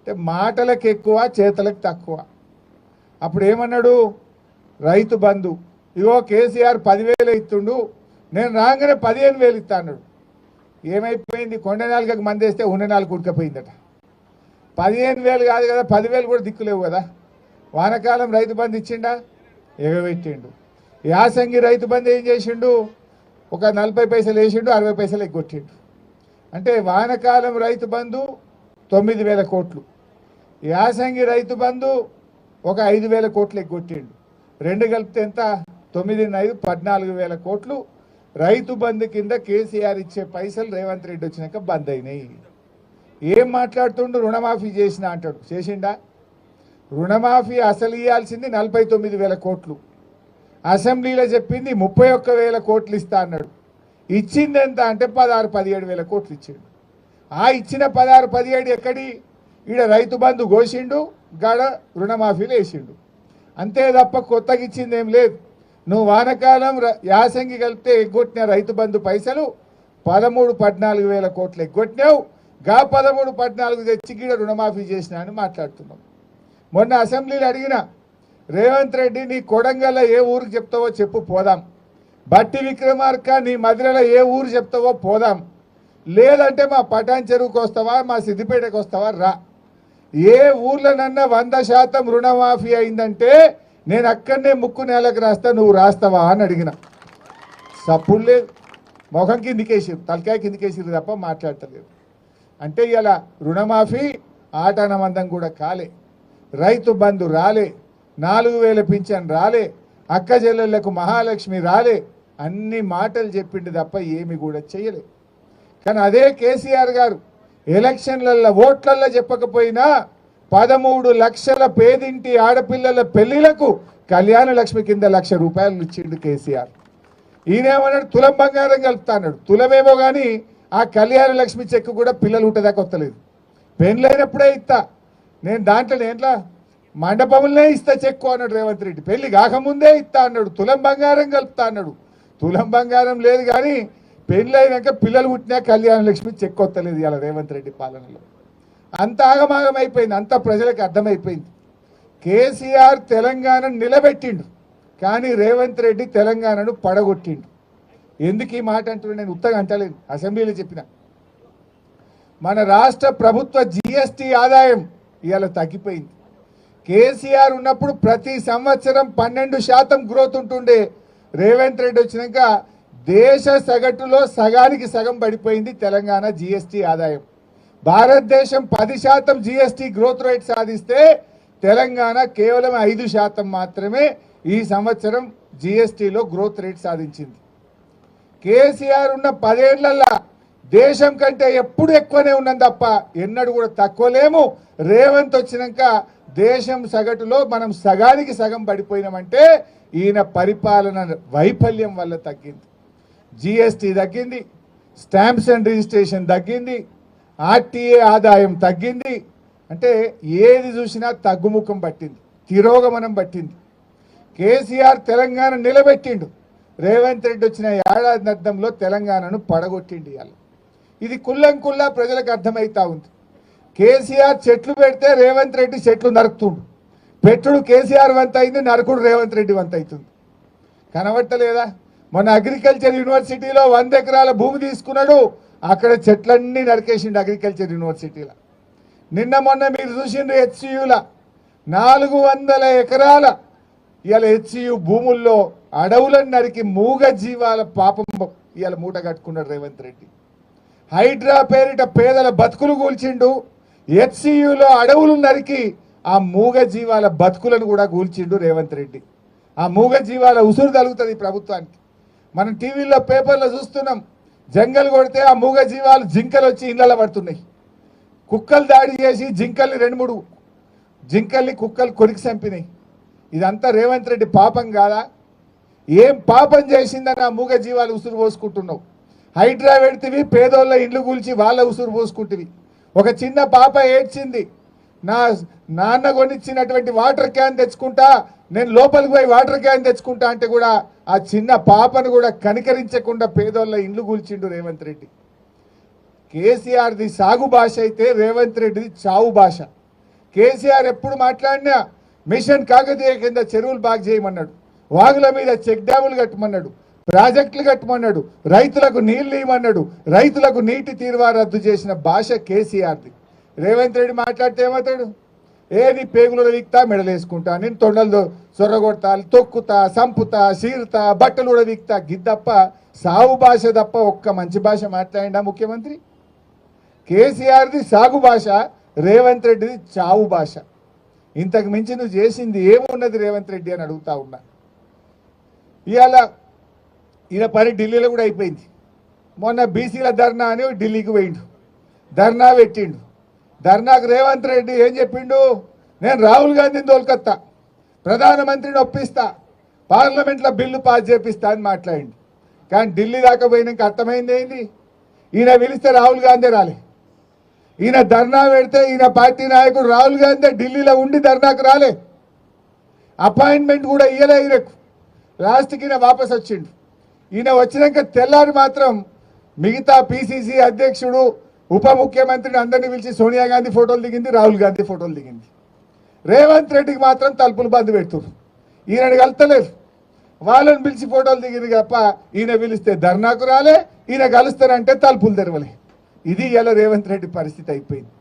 అంటే మాటలకు ఎక్కువ చేతలకు తక్కువ. అప్పుడు ఏమన్నాడు, రైతు బంధు ఇగో కేసీఆర్ 10,000 ఇస్తుండు, నేను రాగానే 15,000 ఇస్తా అన్నాడు. ఏమైపోయింది, కొండ నాలుగకు మందేస్తే ఉన్న నాలుగు ఉడకపోయిందట. 15,000 కాదు కదా, 10,000 కూడా దిక్కులేవు కదా. వానకాలం రైతు బంధు ఇచ్చిండా, ఎగబెట్టిండు. యాసంగి రైతు బంధు ఏం చేసిండు, ఒక 40 పైసలు వేసిండు, 60 పైసలు ఎగ్గొట్టిండు. అంటే వానకాలం రైతు బంధు 9,000 కోట్లు, యాసంగి రైతు బంధు ఒక 5,000 కోట్లు ఎగ్గొట్టిండు. రెండు కలిపితే ఎంత, 9, 14,000 కోట్లు రైతు బంధు కింద కేసీఆర్ ఇచ్చే పైసలు రేవంత్ రెడ్డి వచ్చినాక బంద్ అయినాయి. ఏం మాట్లాడుతుండు, రుణమాఫీ చేసిన అంటాడు. చేసిండా? రుణమాఫీ అసలు ఇవ్వాల్సింది 49,000 కోట్లు, అసెంబ్లీలో చెప్పింది 31,000 కోట్లు ఇస్తా అన్నాడు. ఇచ్చింది ఎంత అంటే 16-17,000 కోట్లు ఇచ్చిండు. ఆ ఇచ్చిన 16-17 ఎక్కడి, ఈడ రైతు బంధు కోసిండు, గాడ రుణమాఫీలు వేసిండు. అంతే తప్ప కొత్తగా ఇచ్చింది ఏం లేదు. నువ్వు వానకాలం యాసంగి కలిపితే ఎగ్గొట్టిన రైతు బంధు పైసలు 13-14,000 కోట్లు ఎగ్గొట్టినావు. గా 13-14 తెచ్చి గీడ రుణమాఫీ చేసినా అని మాట్లాడుతున్నావు. మొన్న అసెంబ్లీలో అడిగిన, రేవంత్ రెడ్డి నీ కొడంగల్లో ఏ ఊరికి చెప్తావో చెప్పు పోదాం, బట్టి విక్రమార్క నీ మధురలో ఏ ఊరు చెప్తావో పోదాం, లేదంటే మా పటాన్ చెరువుకు వస్తావా, మా సిద్దిపేటకు వస్తావా రా. ఏ ఊర్లోనన్నా 100% రుణమాఫీ అయిందంటే నేను అక్కడనే ముక్కు నేలకు రాస్తా, నువ్వు రాస్తావా అని అడిగిన. సప్పుడు లేదు, ముఖం కిందికేసిరు, తలకాయ కిందికేసిరు తప్ప మాట్లాడతలేదు. అంటే ఇలా రుణమాఫీ ఆటానమందం కూడా కాలే, రైతు బంధు రాలే, 4,000 పింఛన్ రాలే, అక్క చెల్లెళ్లకు మహాలక్ష్మి రాలే, అన్ని మాటలు చెప్పిండు తప్ప ఏమి కూడా చేయలే. కానీ అదే కేసీఆర్ గారు ఎలక్షన్లలో ఓట్లల్లో చెప్పకపోయినా 13 లక్షల పేదింటి ఆడపిల్లల పెళ్లిలకు కళ్యాణ లక్ష్మి కింద 1,00,000 రూపాయలు ఇచ్చిండు కేసీఆర్. ఈయనేమన్నాడు, తులం బంగారం కలుపుతా అన్నాడు. తులమేమో కానీ ఆ కళ్యాణ లక్ష్మి చెక్కు కూడా పిల్లలు ఉంటుందాకా వస్తలేదు. పెళ్ళైనప్పుడే ఇస్తా నేను, దాంట్లో మండపంలోనే ఇస్తా చెక్కు అన్నాడు రేవంత్ రెడ్డి. పెళ్లి కాకముందే ఇస్తా అన్నాడు. తులం బంగారం కలుపుతా అన్నాడు. తులం బంగారం లేదు కానీ పెళ్ళైనాక పిల్లలు పుట్టినా కళ్యాణ లక్ష్మి చెక్కు వస్తలేదు ఇలా రేవంత్ రెడ్డి పాలనలో. అంత ఆగమాగం అయిపోయింది, అంత ప్రజలకు అర్థమైపోయింది. కేసీఆర్ తెలంగాణను నిలబెట్టిండు, కానీ రేవంత్ రెడ్డి తెలంగాణను పడగొట్టిండు. ఎందుకు ఈ మాట అంటున్నా, నేను ఉత్తగా అంటలేను, అసెంబ్లీలో చెప్పిన. మన రాష్ట్ర ప్రభుత్వ జిఎస్టీ ఆదాయం ఇవాళ తగ్గిపోయింది. కేసీఆర్ ఉన్నప్పుడు ప్రతి సంవత్సరం 12% గ్రోత్ ఉంటుండే. రేవంత్ రెడ్డి వచ్చినాక దేశ సగటులో సగానికి సగం పడిపోయింది తెలంగాణ జిఎస్టీ ఆదాయం. భారతదేశం 10% జిఎస్టీ గ్రోత్ రేట్ సాధిస్తే తెలంగాణ కేవలం 5% మాత్రమే ఈ సంవత్సరం జిఎస్టీలో గ్రోత్ రేట్ సాధించింది. కేసీఆర్ ఉన్న 10 ఏళ్లలో దేశం కంటే ఎప్పుడు ఎక్కువనే ఉన్నాం తప్ప ఎన్నడూ కూడా తక్కువ లేము. రేవంత్ వచ్చినాక దేశం సగటులో మనం సగానికి సగం పడిపోయినామంటే ఈయన పరిపాలన వైఫల్యం వల్ల తగ్గింది. జిఎస్టీ తగ్గింది, స్టాంప్స్ అండ్ రిజిస్ట్రేషన్ తగ్గింది, ఆర్టీఏ ఆదాయం తగ్గింది. అంటే ఏది చూసినా తగ్గుముఖం పట్టింది, తిరోగమనం పట్టింది. కేసీఆర్ తెలంగాణ నిలబెట్టిండు, రేవంత్ రెడ్డి వచ్చిన ఏడాది అర్థంలో తెలంగాణను పడగొట్టిండు. ఇవాళ ఇది కుల్లంకుల్లా ప్రజలకు అర్థమవుతా ఉంది. కేసీఆర్ చెట్లు పెడితే రేవంత్ రెడ్డి చెట్లు నరుకుతుండు. పెట్టుడు కేసీఆర్ వంత అయింది, నరకుడు రేవంత్ రెడ్డి వంత అవుతుంది. కనబట్టలేదా? మొన్న అగ్రికల్చర్ యూనివర్సిటీలో 100 ఎకరాల భూమి తీసుకున్నాడు, అక్కడ చెట్లన్నీ నరికేసిండు అగ్రికల్చర్ యూనివర్సిటీలో. నిన్న మొన్న మీరు చూసిండ్రు హెచ్సియుల 400 ఎకరాల ఇవాళ హెచ్సియు భూముల్లో అడవులను నరికి మూగ జీవాల పాపం ఇవాళ మూట కట్టుకున్నాడు రేవంత్ రెడ్డి. హైడ్రా పేరిట పేదల బతుకులు కూల్చిండు, హెచ్సియులో అడవులు నరికి ఆ మూగ జీవాల బతుకులను కూడా కూల్చిండు రేవంత్ రెడ్డి. ఆ మూగ జీవాల ఉసురు తగులుతుంది ప్రభుత్వానికి. మనం టీవీలో పేపర్లో చూస్తున్నాం, జంగల్ కొడితే ఆ మూగ జీవాలు జింకలు వచ్చి ఇళ్ళలో పడుతున్నాయి. కుక్కలు దాడి చేసి జింకల్ని 2-3 జింకల్ని కుక్కలు కొరికి చంపినాయి. ఇదంతా రేవంత్ రెడ్డి పాపం కాదా? ఏం పాపం చేసిందని ఆ మూగ జీవాలు ఉసురు పోసుకుంటున్నావు? హైడ్రా పెడితివి, పేదోళ్ళ ఇండ్లు కూల్చి వాళ్ళ ఉసురు పోసుకుంటువి. ఒక చిన్న పాప ఏడ్చింది, నా నాన్న కొనిచ్చినటువంటి వాటర్ క్యాన్ తెచ్చుకుంటా, నేను లోపలికి పోయి వాటర్ క్యాన్ తెచ్చుకుంటా అంటే కూడా ఆ చిన్న పాపను కూడా కనికరించకుండా పేదోళ్ళ ఇండ్లు కూల్చిండు రేవంత్ రెడ్డి. కేసీఆర్ది సాగు భాష అయితే రేవంత్ రెడ్డిది చావు భాష. కేసీఆర్ ఎప్పుడు మాట్లాడినా మిషన్ కాకతీయ కింద చెరువులు బాగు చేయమన్నాడు, వాగుల మీద చెక్ డ్యాములు కట్టమన్నాడు, ప్రాజెక్టులు కట్టమన్నాడు, రైతులకు నీళ్లు ఇవ్వమన్నాడు, రైతులకు నీటి తీరువా రద్దు చేసిన భాష కేసీఆర్ది. రేవంత్ రెడ్డి మాట్లాడితే ఏమవుతాడు? నీ పేగులు వీక్తా, మెడలేసుకుంటా, నేను తొండలు సొర్రగొడతా, తొక్కుతా, సంపుతా, సీరుతా, బట్టలు కూడా వీక్తా, గిద్దప్ప సాగు భాష తప్ప ఒక్క మంచి భాష మాట్లాడిండా ముఖ్యమంత్రి? కేసీఆర్ది సాగు భాష, రేవంత్ రెడ్డిది చావు భాష. ఇంతకు మించి నువ్వు చేసింది ఏమున్నది రేవంత్ రెడ్డి అని అడుగుతా ఉన్నా. ఇవాళ ఈయన పని ఢిల్లీలో కూడా అయిపోయింది. మొన్న బీసీల ధర్నా అని ఢిల్లీకి పోయిండు, ధర్నా పెట్టిండు. ధర్నాకు రేవంత్ రెడ్డి ఏం చెప్పిండు? నేను రాహుల్ గాంధీని తోలుకొత్తా, ప్రధానమంత్రిని ఒప్పిస్తా, పార్లమెంట్లో బిల్లు పాస్ చేపిస్తా అని మాట్లాడిండు. కానీ ఢిల్లీ దాకా పోయినాక అర్థమైంది ఏంది? ఈయన పిలిస్తే రాహుల్ గాంధీ రాలే, ఈయన ధర్నా పెడితే ఈయన పార్టీ నాయకుడు రాహుల్ గాంధీ ఢిల్లీలో ఉండి ధర్నాకు రాలే, అపాయింట్మెంట్ కూడా ఇయ్యలే ఈయనకు. లాస్ట్కి ఈయన వాపస్ వచ్చిండు. ఈయన వచ్చినాక తెల్లారి మాత్రం మిగతా పిసిసి అధ్యక్షుడు, ఉప ముఖ్యమంత్రిని అందరినీ పిలిచి సోనియా గాంధీ ఫోటోలు దిగింది, రాహుల్ గాంధీ ఫోటోలు దిగింది. రేవంత్ రెడ్డికి మాత్రం తలుపులు బంద్ పెడుతున్నారు. ఈయనని కలుస్తలేరు, వాళ్ళని పిలిచి ఫోటోలు దిగింది తప్ప ఈయన పిలిస్తే ధర్నాకు రాలే, ఈయన కలుస్తారంటే తలుపులు తెరవలే. ఇది ఇలా రేవంత్ రెడ్డి పరిస్థితి అయిపోయింది.